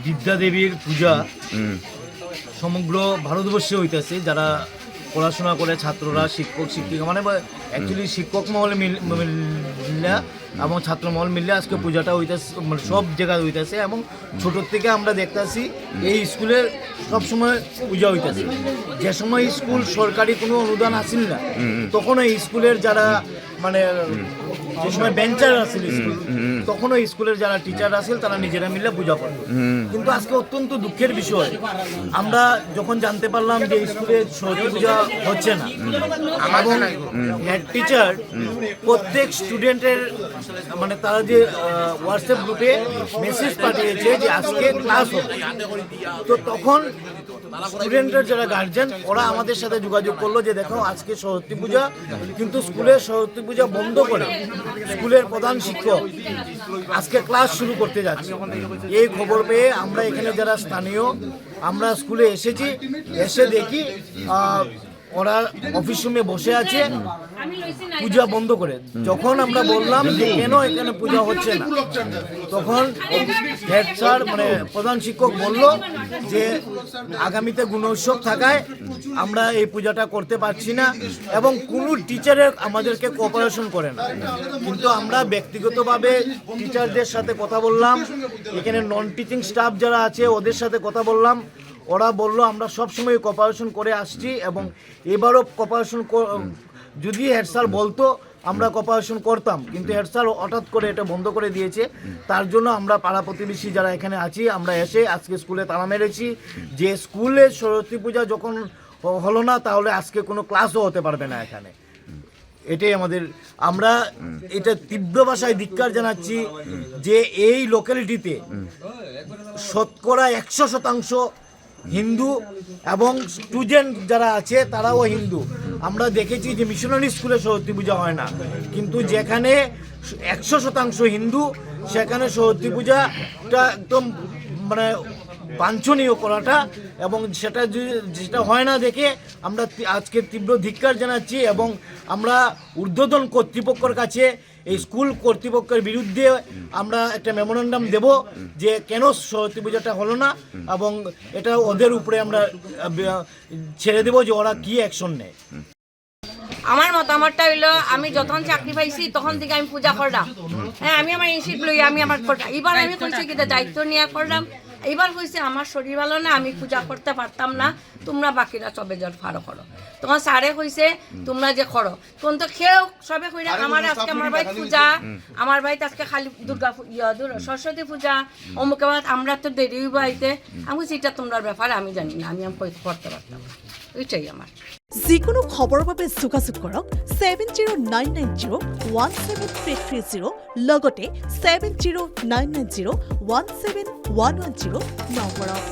বিদ্যা দেবীর পূজা সমগ্র ভারতবর্ষে হইতেছে। যারা পড়াশোনা করে ছাত্ররা, শিক্ষক শিক্ষিকা মানে অ্যাকচুয়ালি শিক্ষক মহল মিললে এবং ছাত্র মহল মিললে আজকে পূজাটা হইতেছে, মানে সব জায়গায় হইতেছে। এবং ছোটোর থেকে আমরা দেখতেছি এই স্কুলের সবসময় পূজা হইতেছে। যে সময় স্কুল সরকারি কোনো অনুদান আসিল না, তখন এই স্কুলের যারা মানে যে সময় বেঞ্চার আসিল স্কুল, তখন ওই স্কুলের যারা টিচার আসিল তারা নিজেরা মিলে পূজা করত। কিন্তু আজকে অত্যন্ত দুঃখের বিষয়, আমরা যখন জানতে পারলাম যে স্কুলে সরস্বতী পূজা হচ্ছে না, এবং হেড টিচার প্রত্যেক স্টুডেন্টের মানে তারা যে হোয়াটসঅ্যাপ গ্রুপে মেসেজ পাঠিয়েছে যে আজকে ক্লাস হবে, তো তখন স্টুডেন্টের যারা গার্জেন ওরা আমাদের সাথে যোগাযোগ করলো যে দেখো আজকে সরস্বতী পূজা, কিন্তু স্কুলের সরস্বতী পূজা বন্ধ করে স্কুলের প্রধান শিক্ষক আজকে ক্লাস শুরু করতে যাচ্ছে। এই খবর পেয়ে আমরা এখানে যারা স্থানীয় আমরা স্কুলে এসেছি, এসে দেখি ওরা অফিস রুমে বসে আছে পূজা বন্ধ করে। যখন আমরা বললাম যে কেন এখানে পূজা হচ্ছে না, তখন হেড স্যার মানে প্রধান শিক্ষক বলল যে আগামীতে গুণোৎসব থাকায় আমরা এই পূজাটা করতে পারছি না, এবং কোনো টিচারের আমাদেরকে কোঅপারেশন করে না। কিন্তু আমরা ব্যক্তিগতভাবে টিচারদের সাথে কথা বললাম, এখানে নন টিচিং স্টাফ যারা আছে ওদের সাথে কথা বললাম, ওরা বললো আমরা সবসময় কোঅপারেশন করে আসছি, এবং এবারও কোঅপারেশন যদি হেড স্যার বলতো আমরা কোঅপারেশন করতাম, কিন্তু হেড স্যার হঠাৎ করে এটা বন্ধ করে দিয়েছে। তার জন্য আমরা পাড়া প্রতিবেশী যারা এখানে আছি আমরা এসে আজকে স্কুলে তালা মেরেছি যে স্কুলে সরস্বতী পূজা যখন হলো না তাহলে আজকে কোনো ক্লাসও হতে পারবে না এখানে। এটাই আমাদের, আমরা এটা তীব্র ভাষায় ধিক্কার জানাচ্ছি যে এই লোকালিটিতে শতকরা 100% হিন্দু এবং স্টুডেন্ট যারা আছে তারাও হিন্দু। আমরা দেখেছি যে মিশনারি স্কুলে সরস্বতী পূজা হয় না, কিন্তু যেখানে 100% হিন্দু সেখানে সরস্বতী পূজাটা একদম মানে বাঞ্ছনীয় করাটা, এবং যেটা হয় না দেখে আমরা আজকে তীব্র ধিক্কার জানাচ্ছি। এবং আমরা ঊর্ধ্বতন কর্তৃপক্ষের কাছে এই স্কুল কর্তৃপক্ষের বিরুদ্ধে আমরা একটা মেমোরেন্ডাম দেব যে কেন সরস্বতী পূজাটা হলো না, এবং এটা ওদের উপরে আমরা ছেড়ে দেব যে ওরা কি অ্যাকশন নেয়। আমার মতামতটা হইলো, আমি যখন চাকরি পাইছি তখন থেকে আমি পূজা করলাম। হ্যাঁ, আমি আমার ইনস্টিটিউট লই আমি আমার করলাম। এবার আমি কইছি কি দায়িত্ব নিয়ে করলাম। এইবার হয়েছে আমার শরীর ভালো না, আমি পূজা করতে পারতাম না, তোমরা বাকিরা সবে জন ফারো করো। তখন স্যারে কইছে তোমরা যে করো, তখন তো খেয়েও সবে কইরা আমার আজকে আমার বাড়িতে পূজা, আমার বাড়িতে আজকে খালি দুর্গা সরস্বতী পূজা অমুক, আমরা তো দেরি হইব আইতে। আমি সেটা তোমরা ব্যাপারে আমি জানি না, আমি করতে পারতাম। ওইটাই আমার। যিকোনো খবৰৰ বাবে যোগাযোগ কৰক 7099017330 লগতে 7099017110 নম্বৰত।